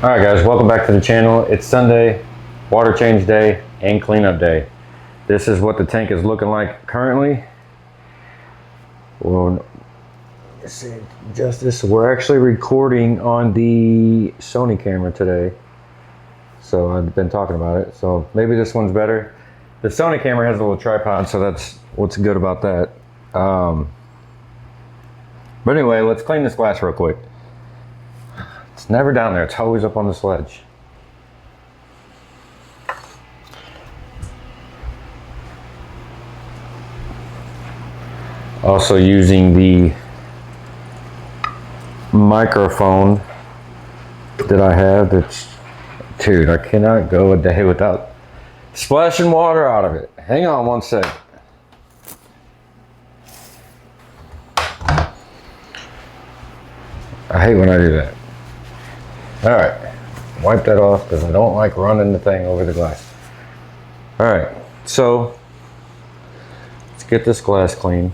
Alright guys, welcome back to the channel. It's Sunday, water change day, and cleanup day. This is what the tank is looking like currently. Well, let's see, Justice, we're actually recording on the Sony camera today. So I've been talking about it, so maybe this one's better. The Sony camera has a little tripod, so that's what's good about that. But anyway, let's clean this glass real quick. It's never down there, it's always up on the sledge. Also using the microphone that I have, dude, I cannot go a day without splashing water out of it. Hang on one sec. I hate when I do that. All right, wipe that off because I don't like running the thing over the glass. All right, so let's get this glass clean.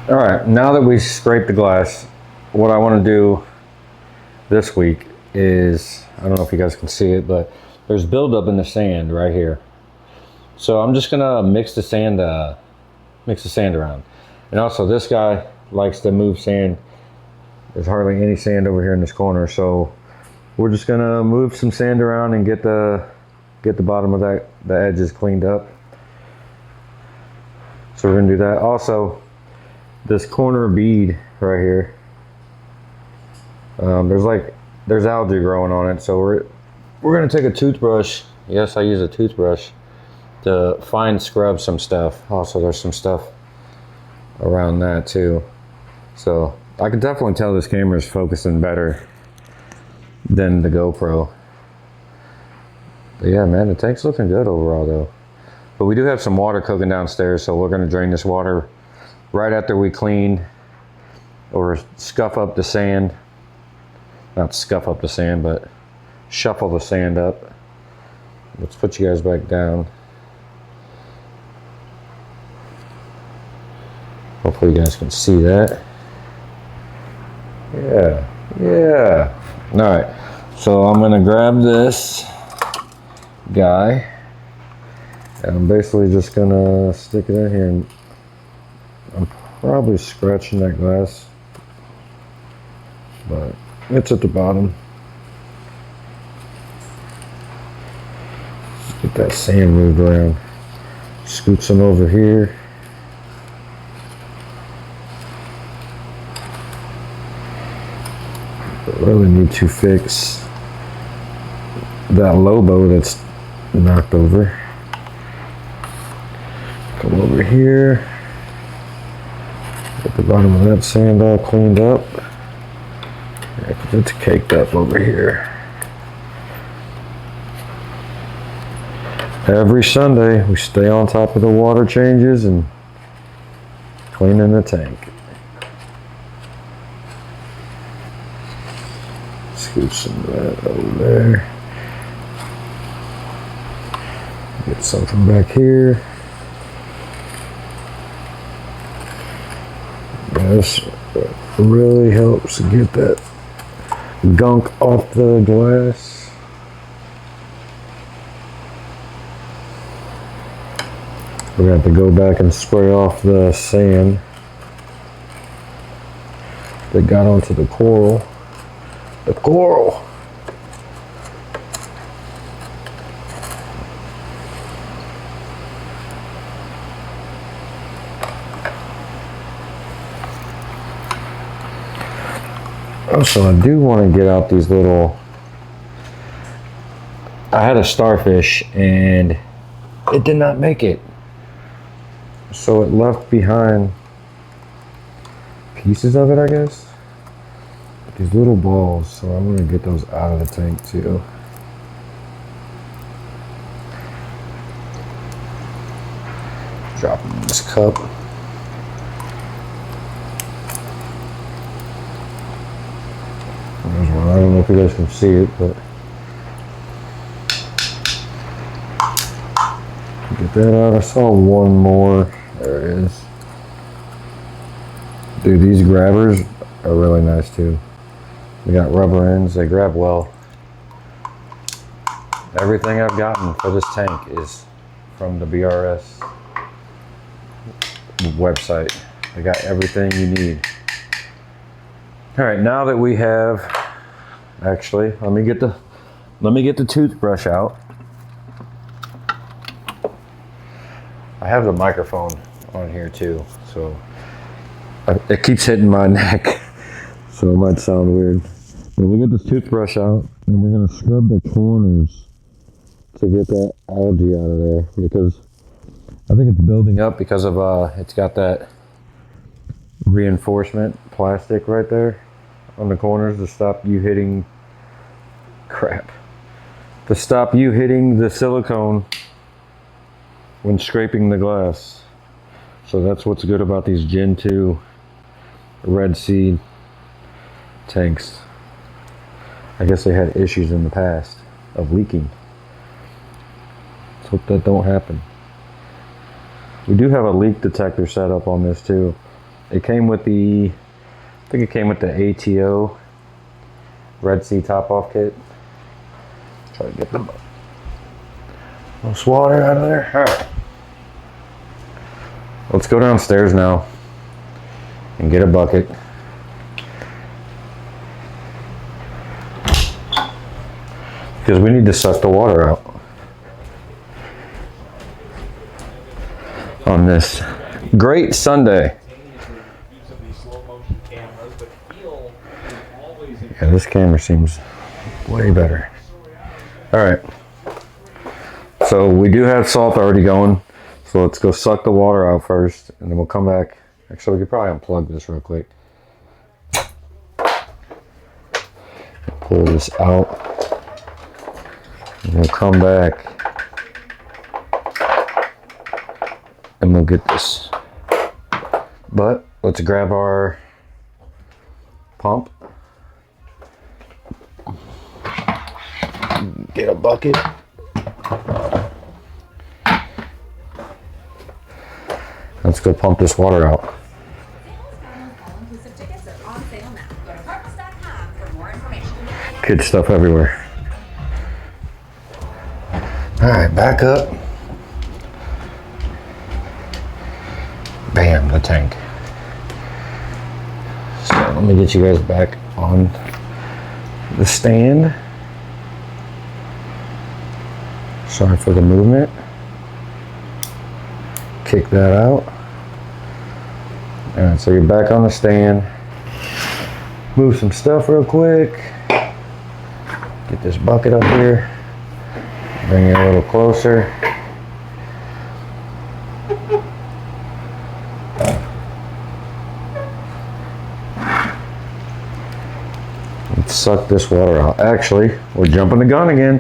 All right, now that we scraped the glass, what I want to do this week is, I don't know if you guys can see it, but there's buildup in the sand right here. So I'm just gonna mix the sand around. And also this guy likes to move sand. There's hardly any sand over here in this corner, so we're just gonna move some sand around and get the bottom of the edges cleaned up. So we're gonna do that. Also, this corner bead right here, there's algae growing on it, so we're gonna take a toothbrush. Yes, I use a toothbrush to fine scrub some stuff. Also, there's some stuff around that too, so I can definitely tell this camera is focusing better than the GoPro. But yeah, man, the tank's looking good overall though. But we do have some water cooking downstairs, so we're gonna drain this water right after we clean or scuff up the sand. Not scuff up the sand, but shuffle the sand up. Let's put you guys back down. Hopefully you guys can see that. Yeah. All right, so I'm gonna grab this guy and I'm basically just gonna stick it in here, and I'm probably scratching that glass, but it's at the bottom. Let's get that sand moved around. Scoot some over here. But really need to fix that Lobo that's knocked over. Come over here. Get the bottom of that sand all cleaned up. Yeah, 'cause it's caked up over here. Every Sunday, we stay on top of the water changes and cleaning the tank. Scoot some of that over there. Get some from back here. This really helps get that gunk off the glass. We're gonna have to go back and spray off the sand that got onto the coral. The coral! Also, I do want to get out these little, I had a starfish and it did not make it. So it left behind pieces of it, I guess. These little balls, so I'm gonna get those out of the tank too. this cup. There's one. I don't know if you guys can see it, but get that out. I saw one more. There it is. Dude, these grabbers are really nice too. They got rubber ends. They grab well. Everything I've gotten for this tank is from the BRS website. They got everything you need. All right, now that we have, actually, let me get the toothbrush out. I have the microphone on here too, so it keeps hitting my neck, so it might sound weird. But we'll get this toothbrush out, and we're gonna scrub the corners to get that algae out of there, because I think it's building up because of it's got that reinforcement plastic right there on the corners to stop you hitting the silicone when scraping the glass. So that's what's good about these Gen 2 Red Sea tanks. I guess they had issues in the past of leaking. Let's hope that don't happen. We do have a leak detector set up on this too. It came with the, I think it came with the ATO Red Sea top off kit. Try to get the most water out of there. All right. Let's go downstairs now and get a bucket. Because we need to suck the water out on this great Sunday. Yeah, this camera seems way better. All right. So we do have salt already going. So let's go suck the water out first, and then we'll come back. Actually, we could probably unplug this real quick. Pull this out. And we'll come back. And we'll get this. But let's grab our pump. Get a bucket. Let's go pump this water out. Kid stuff everywhere. All right, back up. Bam, the tank. So let me get you guys back on the stand. Sorry for the movement. Kick that out. All right, so you're back on the stand. Move some stuff real quick. Get this bucket up here. Bring it a little closer. Let's suck this water out. Actually, we're jumping the gun again.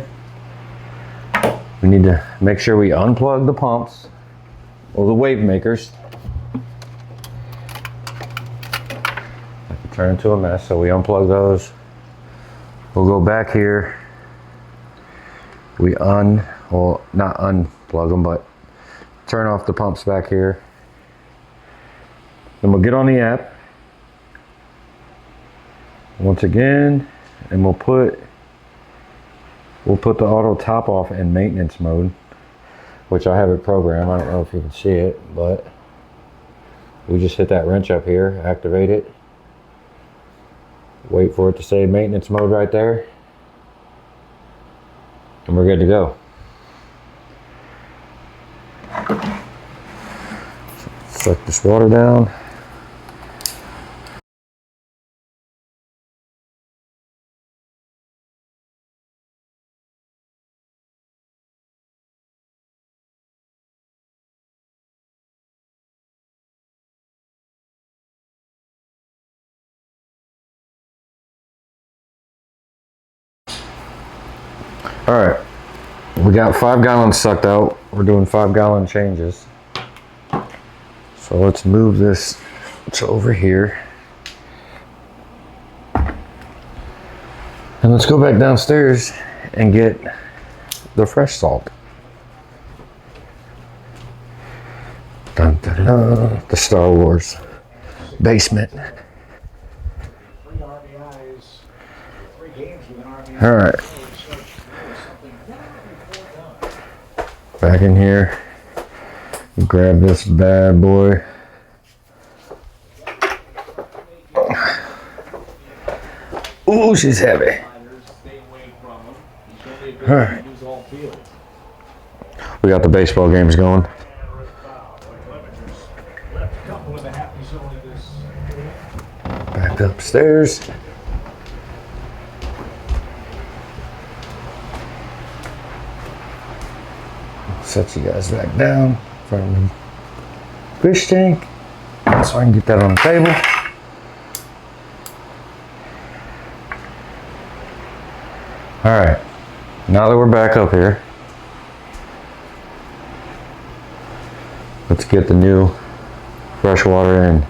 We need to make sure we unplug the pumps or the wave makers. I could turn into a mess, so we unplug those. We'll go back here. We not unplug them, but turn off the pumps back here. Then we'll get on the app once again, and we'll put the auto top off in maintenance mode, which I have it programmed. I don't know if you can see it, but we just hit that wrench up here, activate it, wait for it to say maintenance mode right there, and we're good to go. Suck this water down. All right, we got 5 gallons sucked out. We're doing 5-gallon changes. So let's move this to over here. And let's go back downstairs and get the fresh salt. Dun, dun, dun. The Star Wars basement. All right. Back in here. Grab this bad boy. Ooh, she's heavy. All right. We got the baseball games going. Back upstairs. Set you guys back down in front of the fish tank so I can get that on the table. All right, now that we're back up here, let's get the new fresh water in.